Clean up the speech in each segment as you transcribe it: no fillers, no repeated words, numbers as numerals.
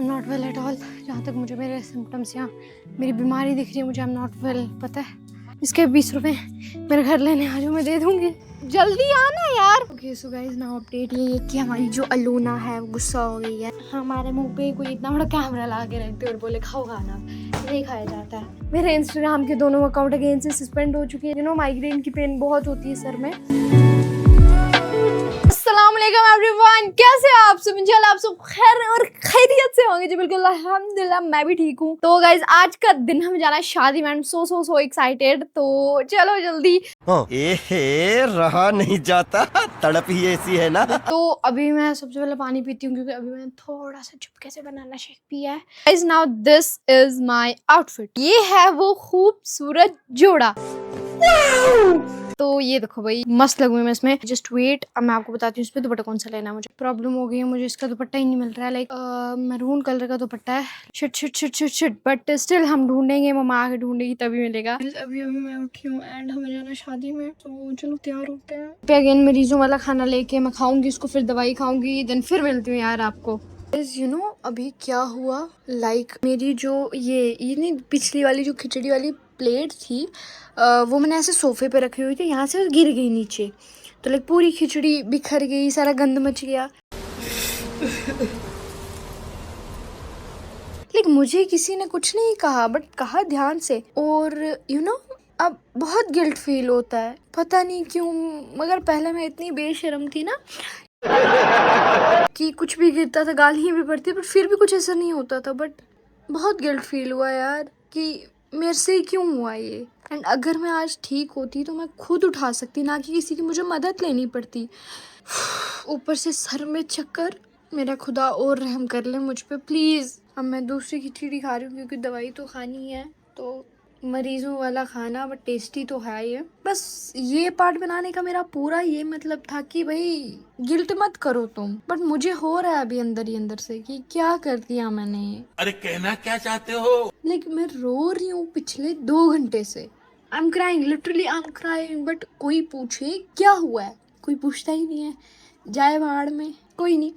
I am not well at all. जहाँ तक मुझे मेरे सिम्टम्स या मेरी बीमारी दिख रही है, मुझे आई एम नॉट वेल पता है। इसके 20 रुपए मेरे घर लेने आ जाओ, मैं दे दूंगी, जल्दी आना यार। Okay so guys now update ये कि हमारी जो अलूना है वो गुस्सा हो गई है। हमारे मुंह पे कोई इतना बड़ा कैमरा ला के रखते और बोले खाओ खाना, नहीं खाया जाता है। मेरे इंस्टाग्राम के दोनों अकाउंट अगेन से सस्पेंड हो चुके हैं। यू नो माइग्रेन की पेन बहुत होती है सर में। अस्सलाम वालेकुम एवरीवन, कैसे हैं आप सब? इंशाल्लाह आप सब खैर और खैरियत से होंगे जी। बिल्कुल अल्हम्दुलिल्लाह मैं भी ठीक हूँ। तो गाइज आज का दिन हमें जाना है शादी में। आई एम सो एक्साइटेड। तो चलो जल्दी। रहा नहीं जाता, तड़प ही ऐसी है ना। तो अभी मैं सबसे पहले पानी पीती हूँ क्योंकि अभी मैंने थोड़ा सा चुपके से बनाना शेक पिया है। Guys now this is my outfit. ये है वो खूबसूरत जोड़ा। तो ये देखो भाई मस्त लगूंगी मैं इसमें। जस्ट वेट, अब मैं आपको बताती हूँ इसमें दुपट्टा कौन सा लेना है। मुझे प्रॉब्लम हो गई है, मुझे इसका दुपट्टा ही नहीं मिल रहा है। लाइक मैरून कलर का दुपट्टा है। शिट बट स्टिल हम ढूंढेंगे, मम्मा आके ढूंढेगी तभी मिलेगा। अभी मैं उठी हूँ एंड हमें जाना शादी में, तो चलो तैयार होते हैं। पे अगेन मरीजों वाला खाना लेके मैं खाऊंगी इसको, फिर दवाई खाऊंगी, देन फिर मिलती हूँ यार आपको। यू नो अभी क्या हुआ, लाइक मेरी जो ये नहीं पिछली वाली जो खिचड़ी वाली प्लेट थी, वो मैंने ऐसे सोफे पे रखी हुई थी, यहाँ से गिर गई नीचे। तो लाइक पूरी खिचड़ी बिखर गई, सारा गंद मच गया। लाइक मुझे किसी ने कुछ नहीं कहा बट कहा ध्यान से, और यू नो अब बहुत गिल्ट फील होता है, पता नहीं क्यों। मगर पहले मैं इतनी बेशर्म थी ना कि कुछ भी गिरता था गाली भी पड़ती, बट फिर भी कुछ ऐसा नहीं होता था। बट बहुत गिल्ट फील हुआ यार कि मेरे से क्यों हुआ ये। एंड अगर मैं आज ठीक होती तो मैं खुद उठा सकती, ना कि किसी की मुझे मदद लेनी पड़ती। ऊपर से सर में चक्कर, मेरा खुदा और रहम कर ले मुझ पे प्लीज़। अब मैं दूसरी खिचड़ी खा रही हूँ क्योंकि दवाई तो खानी है, तो मरीजों वाला खाना, बट टेस्टी तो है ये। बस ये पार्ट बनाने का मेरा पूरा ये मतलब था कि भाई गिल्ट मत करो तुम, बट मुझे हो रहा है अभी अंदर ही अंदर से कि क्या कर दिया मैंने। अरे कहना क्या चाहते हो? लेकिन मैं रो रही हूँ पिछले 2 घंटे से। I am crying, literally I am crying. But कोई पूछे क्या हुआ है, कोई पूछता ही नहीं है। जाए भाड़ में, कोई नहीं।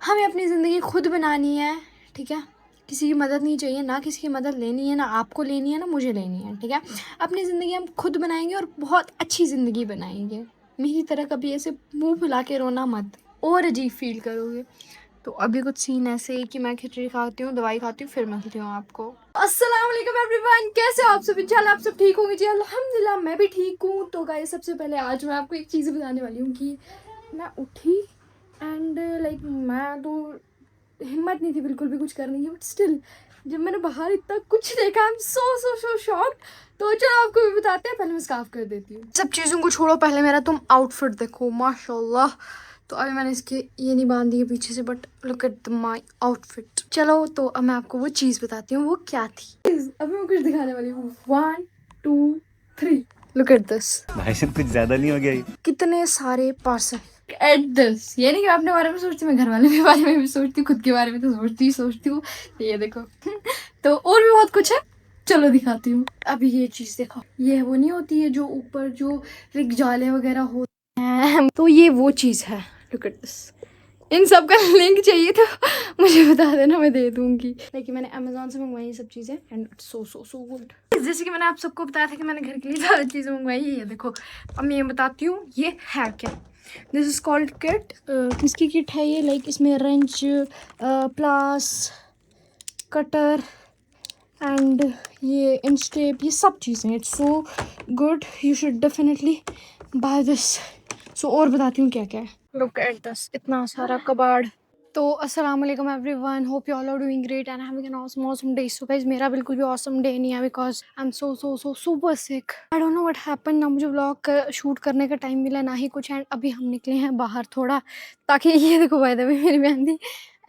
हमें अपनी ज़िंदगी खुद बनानी है, ठीक है? किसी की मदद नहीं चाहिए, ना किसी की मदद लेनी है, ना आपको लेनी है, ना मुझे लेनी है, ठीक है? अपनी ज़िंदगी हम खुद बनाएंगे और बहुत अच्छी ज़िंदगी बनाएंगे। मेरी तरह कभी ऐसे मुंह फुला के रोना मत, और अजीब फील करोगे। तो अभी कुछ सीन ऐसे ही कि मैं खिचड़ी खाती हूँ, दवाई खाती हूँ, फिर मिलती हूँ आपको। अस्सलाम वालेकुम एवरीवन, कैसे हो आप सब? इंशाल्लाह आप सब ठीक होंगे जी। अल्हम्दुलिल्लाह मैं भी ठीक हूँ। तो गाइस सबसे पहले आज मैं आपको एक चीज़ बताने वाली हूँ कि मैं उठी एंड लाइक मैं तो हिम्मत नहीं थी बिल्कुल भी कुछ करने की, बट स्टिल जब मैंने बाहर इतना कुछ देखा, आई एम सो शॉक्ड। तो चलो आपको भी बताते हैं, पहले मैं स्कार्फ कर देती हूँ। सब चीज़ों को छोड़ो, पहले मेरा तुम आउटफिट देखो, माशाल्लाह। तो अभी मैंने इसके ये नहीं बांध दिए पीछे से, but look at my outfit. चलो तो अब मैं आपको वो चीज़ बताती हूँ वो क्या थी। अभी मैं कुछ दिखाने वाली हूँ। 1 2 3 लुक एट दिस। भाई साहब कुछ ज्यादा नहीं हो गया ये? कितने सारे पार्सल एट दिस। ये नहीं कि मैं अपने बारे में सोचती, मैं घर वाले के बारे में भी सोचती हूँ, खुद के बारे में तो सोचती हूँ। ये देखो तो और भी बहुत कुछ है, चलो दिखाती हूँ। अभी ये चीज़ देखो, ये वो नहीं होती है जो ऊपर जो जाले वगैरह होते हैं, तो ये वो चीज़ है। Look at this. इन सब का लिंक चाहिए तो मुझे बता देना, मैं दे दूंगी। लेकिन मैंने अमेजोन से मंगवाई ये सब चीज़ें एंड सो गुड। जैसे कि मैंने आप सबको बताया था कि मैंने घर के लिए ज़्यादा चीज़ें मंगवाई है। ये देखो, अब मैं ये बताती हूँ ये है क्या। This is called kit. किसकी किट है ये? लाइक इसमें रेंच, प्लास, कटर एंड ये इंस्टेप, ये सब चीज़ें। It's so good, you should definitely buy this. So और बताती हूँ क्या क्या है। लुक एट दिस, इतना सारा कबाड़। तो अस्सलाम वालेकुम everyone, hope you all are doing great and having an awesome day. So guys मेरा बिल्कुल भी ऑसम डे नहीं है because I am so super sick. I don't know what happened. ना मुझे व्लॉग शूट करने का टाइम मिला, ना ही कुछ। एंड अभी हम निकले हैं बाहर थोड़ा, ताकि ये देखो बाय द वे मेरी मेहंदी।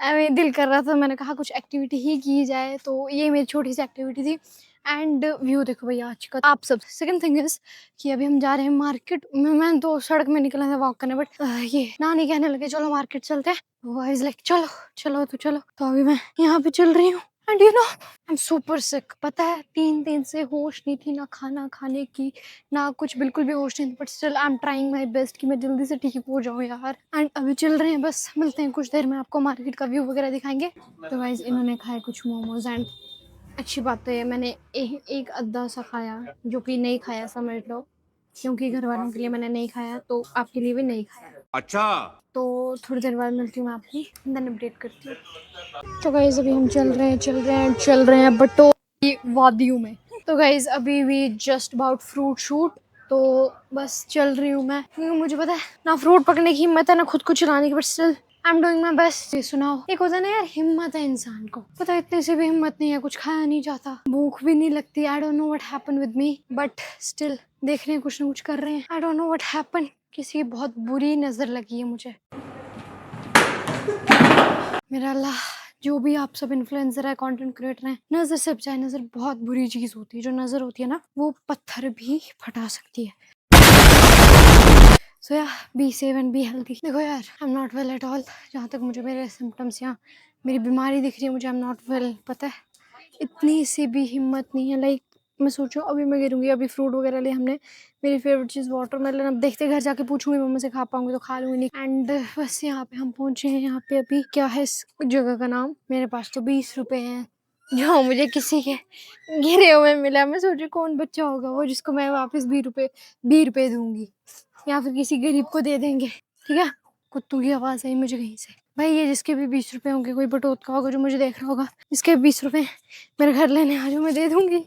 मेरा दिल कर रहा था, मैंने कहा कुछ एक्टिविटी ही की जाए, तो ये मेरी छोटी सी एक्टिविटी थी। एंड व्यू देखो भैया आज का आप सब। सेकंड थिंग इज कि अभी हम जा रहे हैं मार्केट में। मैं तो सड़क में निकला था वॉक करने, बट ये नानी कहने लगे चलो मार्केट चलते हैं। वो इज लाइक चलो चलो तो चलो। तो अभी मैं यहाँ पे चल रही हूँ and you know I am super sick. पता है 3 दिन से होश नहीं थी, ना खाना खाने की ना कुछ, बिल्कुल भी होश नहीं थी। But still I am trying my best कि मैं जल्दी से ठीक हो जाऊँ यार। एंड अभी चल रहे हैं, बस मिलते हैं कुछ देर में, आपको मार्केट का व्यू वगैरह दिखाएंगे। तो गाइस इन्होंने खाए कुछ मोमोज एंड अच्छी बात तो ये मैंने एक अद्धा सा खाया, जो कि नहीं खाया समझ लो, क्योंकि घर वालों के लिए मैंने नहीं खाया तो आपके लिए भी नहीं खाया। अच्छा। तो थोड़ी देर बाद मिलती हूँ मैं आपकी, देन अपडेट करती हूँ। तो गाइज अभी हम चल रहे हैं बटो की वादियों में। तो गाइज अभी भी जस्ट अबाउट फ्रूट शूट, तो बस चल रही हूँ मैं, क्योंकि मुझे पता है ना फ्रूट पकड़ने की हिम्मत है ना खुद को चलाने की, but still I am doing my best. सुनाओ, एक होता है ना यार, हिम्मत है इंसान को, पता है इतने से भी हिम्मत नहीं है, कुछ खाया नहीं जाता, भूख भी नहीं लगती। आई don't know what happened with me, but still देख रहे हैं, कुछ ना कुछ कर रहे हैं। आई डोंट नो व्हाट हैपेंड, किसी की बहुत बुरी नजर लगी है मुझे। मेरा अल्लाह, जो भी आप सब इन्फ्लुएंसर है, कंटेंट क्रिएटर हैं, नजर से बचाए। नजर बहुत बुरी चीज होती है, जो नजर होती है ना वो पत्थर भी फटा सकती है। सो या be safe and be healthy. देखो यार, I am not well at all. जहाँ तक मुझे मेरे सिम्टम्स या मेरी बीमारी दिख रही है, मुझे आई एम नॉट वेल। पता है इतनी सी भी हिम्मत नहीं है। लाइक मैं सोचूं अभी मैं गिरूंगी, अभी फ्रूट वगैरह लिए हमने, मेरी फेवरेट चीज़ वाटरमेलन, अब देखते घर जाके पूछूंगी मम्मा से खा पाऊंगी तो खा लूंगी, नहीं। एंड बस यहाँ पे हम पहुँचे हैं। यहाँ पे अभी क्या है इस जगह का नाम, मेरे पास तो 20 रुपए हैं जो मुझे किसी के गिरे हुए मिला। मैं सोचू कौन बच्चा होगा वो जिसको मैं वापस 20 रुपए दूंगी, या फिर किसी गरीब को दे देंगे। ठीक है, कुत्तों की आवाज़ आई मुझे कहीं से। भाई ये जिसके भी 20 रुपए होंगे, कोई बटोत का होगा जो मुझे देख रहा होगा, जिसके 20 रुपए मेरे घर लेने आ जाओ, मैं दे दूंगी।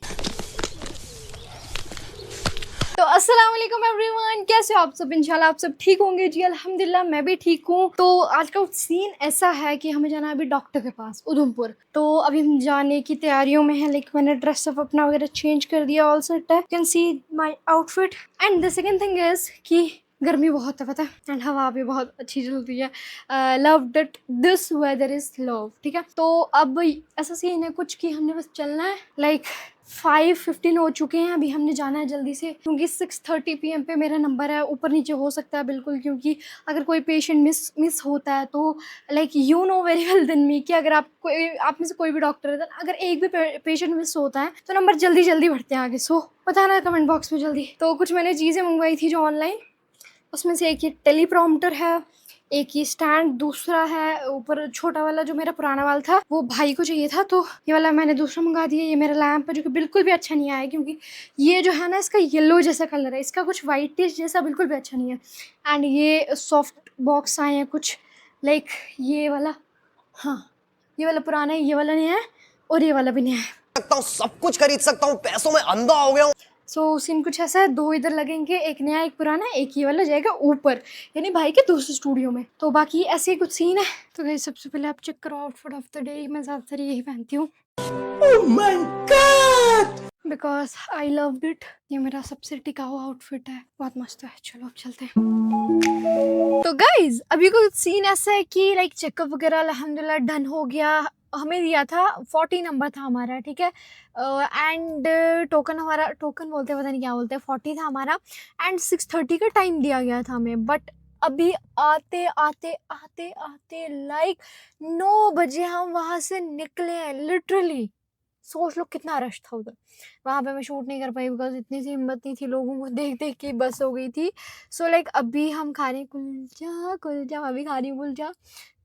तो अस्सलाम वालेकुम एवरीवन, कैसे हो आप सब? इंशाल्लाह आप सब ठीक होंगे जी। अल्हम्दुलिल्लाह मैं भी ठीक हूँ। तो आज का सीन ऐसा है कि हमें जाना है अभी डॉक्टर के पास उधमपुर। तो अभी हम जाने की तैयारियों में हैं। लाइक मैंने ड्रेस अप अपना वगैरह चेंज कर दिया, ऑल सेट है, you can see my outfit. And the second thing is कि गर्मी बहुत है पता है, एंड हवा भी बहुत अच्छी चलती है। Love that this weather is love. ठीक है, तो अब ऐसा सीन है कुछ कि हमने बस चलना है। लाइक 5:15 हो चुके हैं, अभी हमने जाना है जल्दी से, क्योंकि 6:30 PM पे मेरा नंबर है। ऊपर नीचे हो सकता है बिल्कुल, क्योंकि अगर कोई पेशेंट मिस होता है तो like you know very well than me कि अगर आप में से कोई भी डॉक्टर है, अगर एक भी पेशेंट मिस होता है तो नंबर जल्दी जल्दी बढ़ते हैं आगे। सो बताना कमेंट बॉक्स में जल्दी। तो कुछ मैंने चीज़ें मंगवाई थी जो ऑनलाइन, उसमें से एक ये टेलीप्रॉम्प्टर है, एक ये स्टैंड, दूसरा है ऊपर छोटा वाला जो मेरा पुराना वाला था वो भाई को चाहिए था, तो ये वाला मैंने दूसरा मंगा दिया। ये मेरा लैम्प है जो कि बिल्कुल भी अच्छा नहीं आया, क्योंकि ये जो है ना इसका येलो जैसा कलर है, इसका कुछ वाइटिश जैसा बिल्कुल भी अच्छा नहीं है। एंड ये सॉफ्ट बॉक्स आए हैं कुछ, लाइक ये वाला, हाँ ये वाला पुराना है, ये वाला नहीं है, और ये वाला भी नहीं है। सकता हूँ, सब कुछ खरीद सकता हूँ, पैसों में अंधा हो गया हूँ। सो सीन कुछ ऐसा है, 2 इधर लगेंगे, एक नया एक पुराना, एक ये वाला जाएगा ऊपर, यानी भाई के दूसरे स्टूडियो में। तो बाकी ऐसे ही कुछ सीन है। तो गाइस सबसे पहले आप चेक करो आउटफिट ऑफ द डे। मैं ज़्यादातर यही पहनती हूँ बिकॉज आई लव इट। ये मेरा सबसे टिकाऊ आउटफिट है, बहुत मस्त है। चलो अब चलते हैं। तो गाइज अभी कुछ सीन ऐसा है कि लाइक चेकअप वगैरह अल्हम्दुलिल्लाह डन हो गया। हमें दिया था 40 नंबर था हमारा, ठीक है, एंड टोकन हमारा, टोकन बोलते हैं पता नहीं क्या बोलते हैं, 40 था हमारा, एंड 6:30 का टाइम दिया गया था हमें। बट अभी आते आते आते आते लाइक 9 बजे हम वहाँ से निकले हैं लिटरली। सोच लो कितना रश था उधर। वहाँ पे मैं शूट नहीं कर पाई बिकॉज इतनी सी हिम्मत नहीं थी, लोगों को देख देख के बस हो गई थी। सो लाइक अभी हम खा रहे हैं कुलचा, मैं भी खा रही हूँ कुलचा,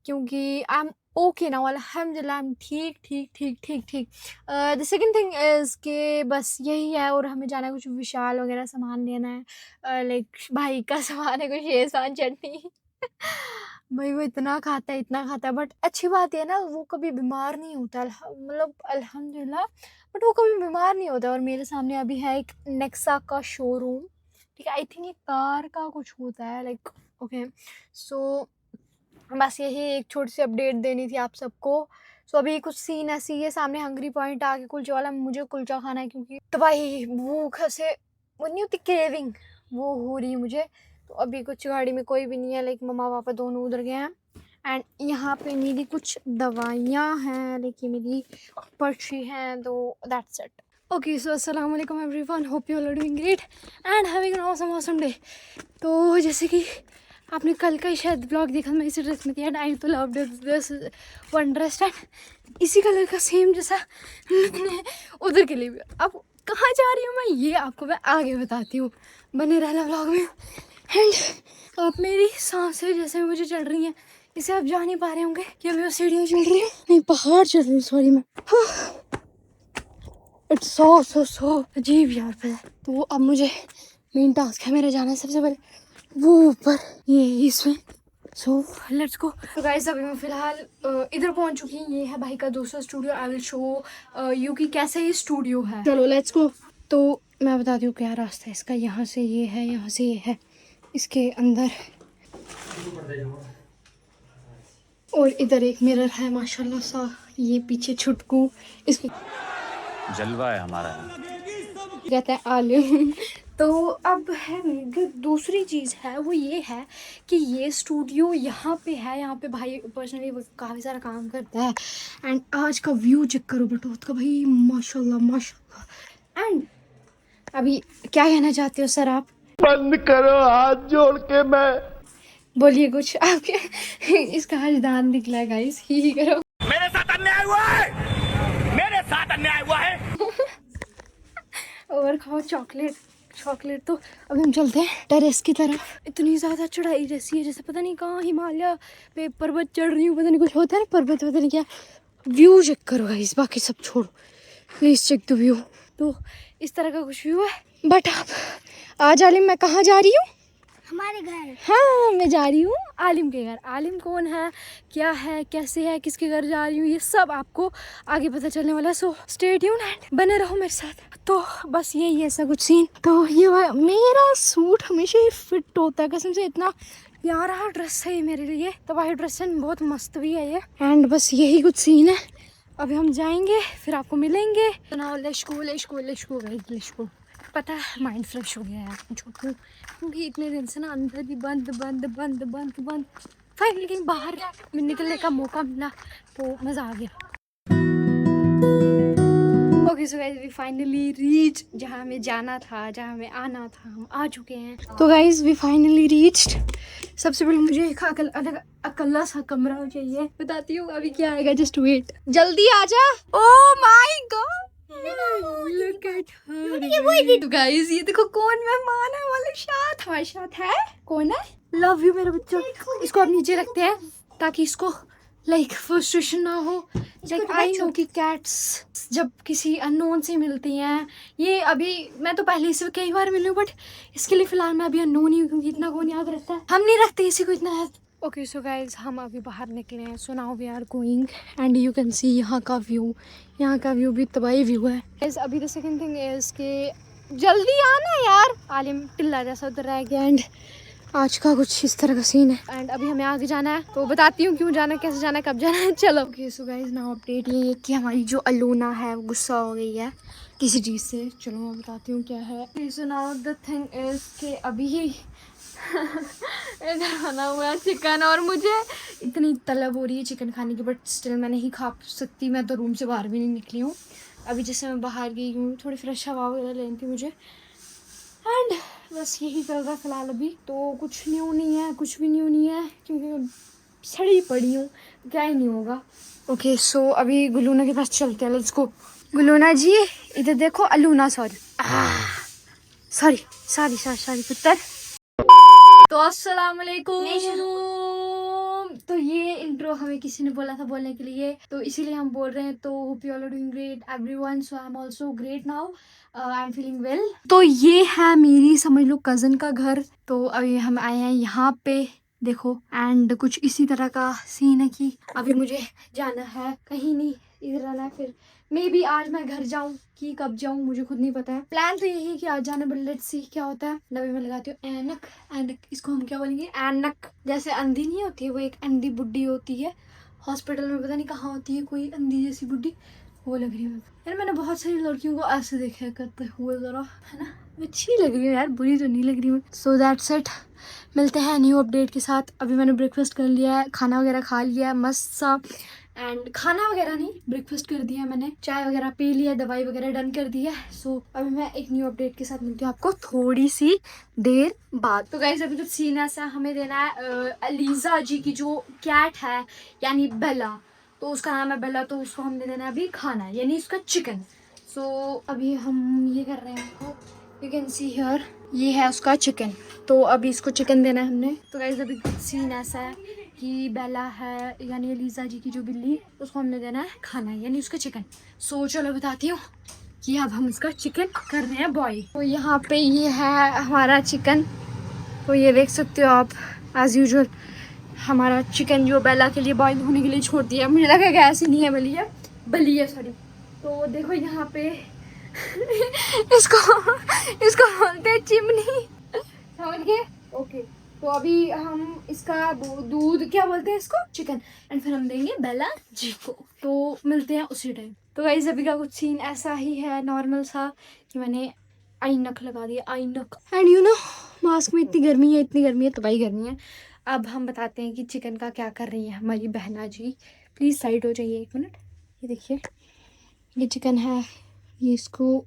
क्योंकि आई एम ओके नाउ अल्हम्दुलिल्लाह, आई एम ठीक। द सेकंड थिंग इज़ के बस यही है, और हमें जाना है कुछ विशाल वगैरह सामान लेना है। लाइक भाई का सामान है कुछ शेज़वान चटनी भाई वो इतना खाता है, बट अच्छी बात है ना वो कभी बीमार नहीं होता, मतलब अल्हम्दुलिल्लाह, बट वो कभी बीमार नहीं होता। और मेरे सामने अभी है एक नेक्सा का शोरूम, ठीक है, आई थिंक ये कार का कुछ होता है, लाइक ओके। सो बस यही एक छोटी सी अपडेट देनी थी आप सबको। सो अभी कुछ सीन ऐसी है, सामने हंगरी पॉइंट आके कुलचे वाला, मुझे कुलचा खाना है, क्योंकि तबाही भूख से वो नहीं होती क्रेविंग, वो हो रही है मुझे। तो अभी कुछ गाड़ी में कोई भी नहीं है, लाइक मम्मा पापा दोनों उधर गए हैं। एंड यहाँ पे मेरी कुछ दवाइयाँ हैं, लेकिन मेरी पर्ची हैं, तो दैट्स इट। ओके सो अस्सलाम वालेकुम everyone, hope you all are doing great and having an awesome day. तो जैसे कि आपने कल का ही शायद ब्लॉग देखा, मैं इसी ड्रेस में थी एंड आई तो love this one dress and इसी कलर का सेम जैसा मैंने उधर के लिए भी। अब कहाँ जा रही हूँ मैं ये आपको मैं आगे बताती हूँ, बने रहना ब्लॉग में। एंड अब मेरी सांसें जैसे मुझे चढ़ रही हैं, इसे आप जा नहीं पा रहे होंगे कि अभी वो सीढ़ियाँ चढ़ रही हूँ, नहीं पहाड़ चढ़ रही हूँ, सॉरी मैं। इट्स सो अजीब यार पे। तो अब मुझे मेन टास्क है मेरा जाना है सबसे पहले वो ऊपर ये इसमें। So let's go. तो गाइस अभी मैं फिलहाल इधर पहुंच चुकी हूँ, ये है भाई का दूसरा studio. I will show you कि कैसे ये स्टूडियो है। चलो लेट्स गो। तो मैं बताती हूँ क्या रास्ता है इसका, यहाँ से ये है, यहाँ से ये है इसके अंदर, और इधर एक मिरर है माशाल्लाह सा, ये पीछे छुटकू इसके जलवा है हमारा। कहते हैं आलिम। तो अब है जो दूसरी चीज़ है वो ये है कि ये स्टूडियो यहाँ पे है, यहाँ पे भाई पर्सनली काफ़ी सारा काम करता है। एंड आज का व्यू चेक करो बटोत का भाई, माशाल्लाह माशाल्लाह। एंड अभी क्या कहना चाहते हो सर आप? बंद करो हाथ जोड़ के, मैं बोलिए कुछ आपके इसका आज दांत निकला है गाइस, ही करो। मेरे साथ अन्याय हुआ है, मेरे साथ अन्याय हुआ है। और खाओ चॉकलेट। तो अभी हम चलते हैं टेरेस की तरफ। इतनी ज़्यादा चढ़ाई जैसी है जैसे पता नहीं कहाँ हिमालय पे पर्वत चढ़ रही हूँ, पता नहीं कुछ होता है ना पर्वत, पता नहीं क्या। व्यू चेक करो गाइस, बाकी सब छोड़ो, प्लीज़ चेक द व्यू। तो इस तरह का कुछ व्यू है। बट आप आज आलिम मैं कहाँ जा रही हूँ? हमारे घर। हाँ मैं जा रही हूँ आलिम के घर। आलिम कौन है, क्या है, कैसे है, किसके घर जा रही हूँ, ये सब आपको आगे पता चलने वाला है। सो स्टे ट्यून्ड एंड बने रहो मेरे साथ। तो बस यही है ऐसा कुछ सीन। तो ये मेरा सूट हमेशा ही फिट होता है कसम से, इतना प्यारा ड्रेस है ये मेरे लिए। तो वाइट ड्रेस है, बहुत मस्त भी है ये। एंड बस यही कुछ सीन है। अभी हम जाएंगे फिर आपको मिलेंगे। तो नाउ लेट्स गो। पता है माइंड फ्रेश हो गया है छोटू, क्योंकि इतने दिन से ना अंदर ही बंद फाइनली कहीं बाहर निकलने का मौका मिला तो मज़ा आ गया। Okay so guys we finally reach जहाँ हमें जाना था, जहाँ हमें आना था, हम आ चुके हैं। तो गाइज वी फाइनली रीच्ड। सबसे पहले मुझे एक अकेला सा कमरा चाहिए, बताती हूँ अभी क्या आएगा, जस्ट वेट। जल्दी आ जा। Oh my God look at her. तो गाइस ये देखो कौन मेहमान है, हमारे साथ है। कौन है? लव यू मेरा बच्चा। इसको अब नीचे रखते हैं ताकि इसको लाइक फ्रस्ट्रेशन ना हो। लाइक आई नो कि कैट्स जब किसी अननोन से मिलती हैं, ये अभी मैं तो पहले इससे कई बार मिली हूँ बट इसके लिए फिलहाल मैं अभी अननोन ही हूँ क्योंकि इतना कौन याद रखता है, हम नहीं रखते इसी को इतना है। ओके सो गाइज हम अभी बाहर निकले हैं। So now we are going and you can see यहाँ का व्यू भी तबाही व्यू है। गाइज अभी द सेकंड थिंग इज के जल्दी आना यार, आलिम टिल्ला जैसा उधर रह गया। एंड आज का कुछ इस तरह का सीन है। एंड अभी हमें आगे जाना है तो बताती हूँ क्यों जाना है, कैसे जाना है, कब जाना है। चलो okay so guys now update ये कि हमारी जो अलूना है वो गुस्सा हो गई है किसी चीज़ से। चलो मैं बताती हूँ क्या है। So now the thing is के अभी ही इधर बना हुआ है चिकन और मुझे इतनी तलब हो रही है चिकन खाने की, बट स्टिल मैं नहीं खा सकती। मैं तो रूम से बाहर भी नहीं निकली हूँ अभी, जैसे मैं बाहर गई हूँ थोड़ी फ्रेश हवा वगैरह लेनी थी मुझे। एंड बस यही चल रहा है फ़िलहाल। अभी तो कुछ न्यू नहीं है, कुछ भी न्यू नहीं है क्योंकि सड़ी पड़ी हूँ, क्या ही नहीं होगा। ओके सो अभी गुलूना के पास चलते हैं, लेट्स गो। गुलूना जी इधर देखो, अलूना सॉरी पुत्र। तो अस्सलाम वालेकुम। तो ये इंट्रो हमें किसी ने बोला था बोलने के लिए तो इसीलिए हम बोल रहे हैं। तो hope you all are doing great everyone, so I am also great now, I am feeling well. तो ये है मेरी समझ लो कज़न का घर। तो अभी हम आए हैं यहाँ पे देखो। एंड कुछ इसी तरह का सीन है कि अभी मुझे जाना है कहीं नहीं, इधर आना है। फिर मे बी आज मैं घर जाऊँ कि कब जाऊँ मुझे खुद नहीं पता है। प्लान तो यही है कि आज जाना, बट लेट्स सी क्या होता है। नवी में लगाती हूँ ऐनक, इसको हम क्या बोलेंगे, ऐनक। जैसे अंधी नहीं होती है, वो एक अंधी बुड्ढी होती है हॉस्पिटल में, पता नहीं कहाँ होती है कोई अंधी जैसी बुड्ढी, वो लग रही हूँ यार। मैंने बहुत सारी लड़कियों को ऐसे देखा है करते हुए, ज़रा है ना, अच्छी लग रही है यार, बुरी तो नहीं लग रही हूँ। सो दैट्स इट, मिलते हैं न्यू अपडेट के साथ। अभी मैंने ब्रेकफास्ट कर लिया है, खाना वगैरह खा लिया है मस्त सा, एंड खाना वगैरह नहीं, ब्रेकफास्ट कर दिया मैंने, चाय वगैरह पी लिया, दवाई वगैरह डन कर दी है। सो अभी मैं एक न्यू अपडेट के साथ मिलती हूँ आपको थोड़ी सी देर बाद। तो गाइस अभी कुछ सीन ऐसा, हमें देना है अलीजा जी की जो कैट है यानी बेला, तो उसका नाम है बेला, तो उसको हमने देना है अभी खाना यानी उसका चिकन। सो अभी हम ये कर रहे हैं, यू कैन सी हियर, ये है उसका चिकन, तो अभी इसको चिकन देना है हमने। तो गाइस अभी सीन ऐसा है कि बेला है यानी अलीजा जी की जो बिल्ली, उसको हमने देना है खाना यानी उसका चिकन। सो चलो बताती हूँ कि अब हम इसका चिकन कर रहे हैं बॉईल। तो यहाँ पे ये है हमारा चिकन, तो ये देख सकते हो आप, एज यूजुअल हमारा चिकन जो बेला के लिए बॉईल होने के लिए छोड़ दिया। मुझे लगा गैस ही नहीं है, बली है सॉरी। तो देखो यहाँ पे इसको बोलते हैं चिमनी, समझ गए? ओके, तो अभी हम इसका दूध क्या बोलते हैं इसको, चिकन, एंड फिर हम देंगे बेला जी को। तो मिलते हैं उसी टाइम। तो गाइस अभी का कुछ सीन ऐसा ही है नॉर्मल सा, कि मैंने ऐनक लगा दिया, ऐनक, एंड यू नो मास्क में इतनी गर्मी है तबाही गर्मी है। अब हम बताते हैं कि चिकन का क्या कर रही है हमारी बहना जी। प्लीज़ साइड हो जाइए 1 मिनट। ये देखिए, ये चिकन है, ये इसको,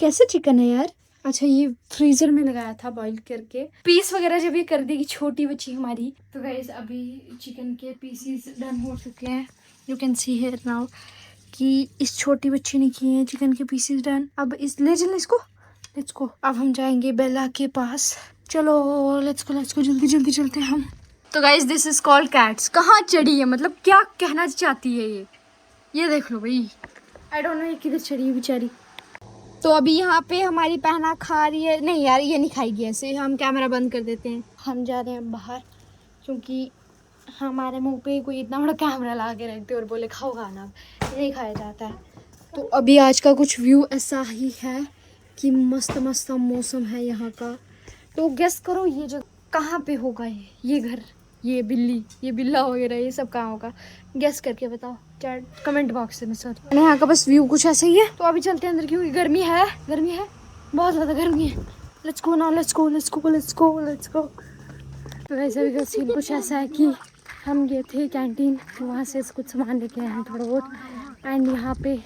कैसे चिकन है यार, अच्छा ये फ्रीजर में लगाया था बॉईल करके, पीस वगैरह जब ये कर देगी छोटी बच्ची हमारी। तो गाइस अभी चिकन के पीसीस डन हो चुके हैं, you can see here now कि इस छोटी बच्ची ने किए हैं चिकन के पीसीस डन। अब इस ले चल इसको, लेट्स गो। अब हम जाएंगे बेला के पास, चलो लेट्स गो जल्दी जल्दी चलते हैं हम। तो guys this is called cats. कहाँ चढ़ी है, मतलब क्या कहना चाहती है ये देख लो भाई, आई डोंट नो ये किधर चढ़ी है बेचारी। तो अभी यहाँ पे हमारी बहना खा रही है, नहीं यार ये नहीं खाएगी, ऐसे हम कैमरा बंद कर देते हैं। हम जा रहे हैं बाहर, क्योंकि हमारे मुंह पे कोई इतना बड़ा कैमरा ला के रखते और बोले खाओ खाना, ये नहीं खाया जाता है। तो अभी आज का कुछ व्यू ऐसा ही है कि मस्त मस्त मौसम है यहाँ का। तो गेस करो ये जो कहाँ पे होगा, ये घर, ये बिल्ली, ये बिल्ला वगैरह, ये सब कहाँ होगा, गेस करके बताओ चैट कमेंट बॉक्स में सर। यहाँ का बस व्यू कुछ ऐसा ही है। तो अभी चलते हैं अंदर, क्योंकि गर्मी है बहुत ज़्यादा गर्मी है। Let's go now, let's go. तो वैसे भी का सीन कुछ ऐसा है कि हम गए थे कैंटीन, वहाँ से कुछ सामान लेके आए हैं थोड़ा बहुत, एंड यहाँ पे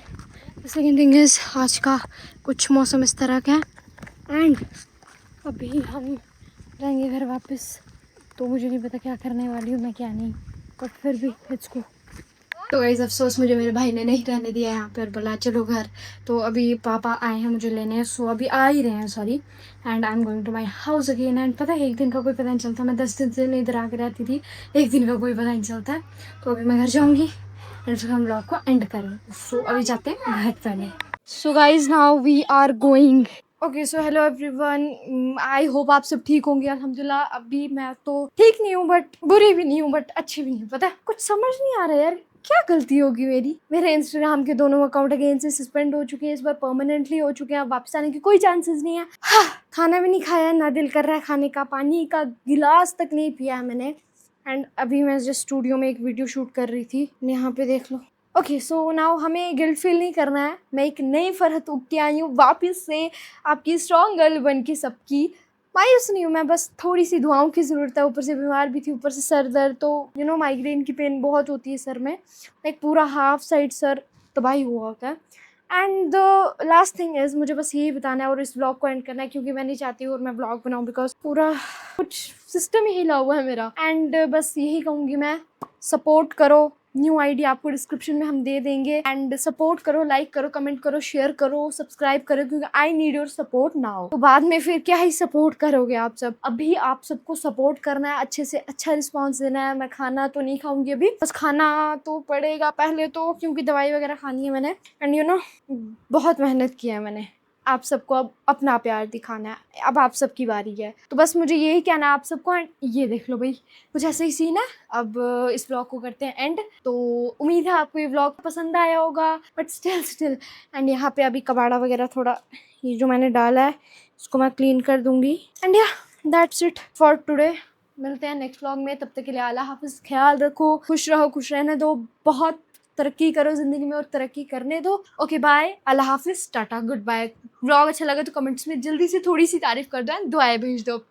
सेकेंड थिंग इज आज का कुछ मौसम इस तरह का है, एंड अभी हम जाएंगे घर वापस। तो मुझे नहीं पता क्या करने वाली हूँ मैं क्या नहीं, बट फिर भी लेट्स गो। तो गाइस अफसोस मुझे मेरे भाई ने नहीं रहने दिया यहाँ पे और बोला चलो घर। तो अभी पापा आए हैं मुझे लेने, सो अभी आ ही रहे हैं sorry, and I am going to my house again. And पता है एक दिन का कोई पता नहीं चलता, मैं 10 दिन से इधर आके रहती थी, एक दिन का कोई पता नहीं चलता है। तो अभी मैं घर जाऊँगी एंड फिर हम ब्लॉग को एंड करेंगे। सो अभी जाते हैं घर पहले। So guys now we are going. Okay so hello everyone, I hope आप सब ठीक होंगे। अल्हम्दुलिल्लाह अभी मैं तो ठीक नहीं हूँ, बट बुरी भी नहीं हूँ, बट अच्छी भी नहीं हूँ। पता है कुछ समझ नहीं आ रहा है यार, क्या गलती होगी मेरी। मेरे इंस्टाग्राम के दोनों अकाउंट अगेन से सस्पेंड हो चुके हैं, इस बार परमानेंटली हो चुके हैं, अब वापस आने की कोई चांसेस नहीं है। हाँ, खाना भी नहीं खाया, ना दिल कर रहा है खाने का, पानी का गिलास तक नहीं पिया है मैंने। एंड अभी मैं जस्ट स्टूडियो में एक वीडियो शूट कर रही थी, यहाँ पे देख लो। ओके सो नाउ हमें गिल्ट फील नहीं करना है। मैं एक नई फरहत उग के आई हूँ वापस से, आपकी स्ट्रॉन्ग गर्ल बन के सबकी। मायूस नहीं हूँ मैं, बस थोड़ी सी दुआओं की ज़रूरत है। ऊपर से बीमार भी थी, ऊपर से सर दर्द, तो यू नो माइग्रेन की पेन बहुत होती है सर में, एक पूरा हाफ साइड सर तबाही हुआ होता है। And the last thing is, मुझे बस यही बताना है और इस ब्लॉग को एंड करना है, क्योंकि मैं नहीं चाहती हूँ और मैं ब्लॉग बनाऊँ, बिकॉज पूरा कुछ सिस्टम ही हिला हुआ है मेरा। एंड बस यही कहूँगी मैं, सपोर्ट करो, न्यू आईडी आपको डिस्क्रिप्शन में हम दे देंगे, एंड सपोर्ट करो, लाइक करो, कमेंट करो, शेयर करो, सब्सक्राइब करो, क्योंकि I need your support now. तो बाद में फिर क्या ही सपोर्ट करोगे आप सब, अभी आप सबको सपोर्ट करना है, अच्छे से अच्छा रिस्पांस देना है। मैं खाना तो नहीं खाऊंगी अभी, बस खाना तो पड़ेगा पहले तो, क्योंकि दवाई वगैरह खानी है मैंने, एंड यू नो बहुत मेहनत की है मैंने। आप सबको अब अपना प्यार दिखाना है, अब आप सबकी बारी है। तो बस मुझे यही कहना है आप सबको। एंड ये देख लो भाई, कुछ ऐसा ही सीन है। अब इस ब्लॉग को करते हैं एंड। तो उम्मीद है आपको ये ब्लॉग पसंद आया होगा, बट स्टिल एंड यहाँ पे अभी कबाड़ा वगैरह थोड़ा, ये जो मैंने डाला है इसको मैं क्लीन कर दूँगी। एंड या दैट्स इट फॉर टुडे। मिलते हैं नेक्स्ट ब्लॉग में, तब तक के लिए अल्लाह हाफिज़, ख्याल रखो, खुश रहो, खुश रहने दो, बहुत तरक्की करो ज़िंदगी में और तरक्की करने दो। ओके बाय, अल्लाह हाफ़िज़, टाटा, गुड बाय। व्लॉग अच्छा लगा तो कमेंट्स में जल्दी से थोड़ी सी तारीफ़ कर दो एंड दुआएं भेज दो अपनी।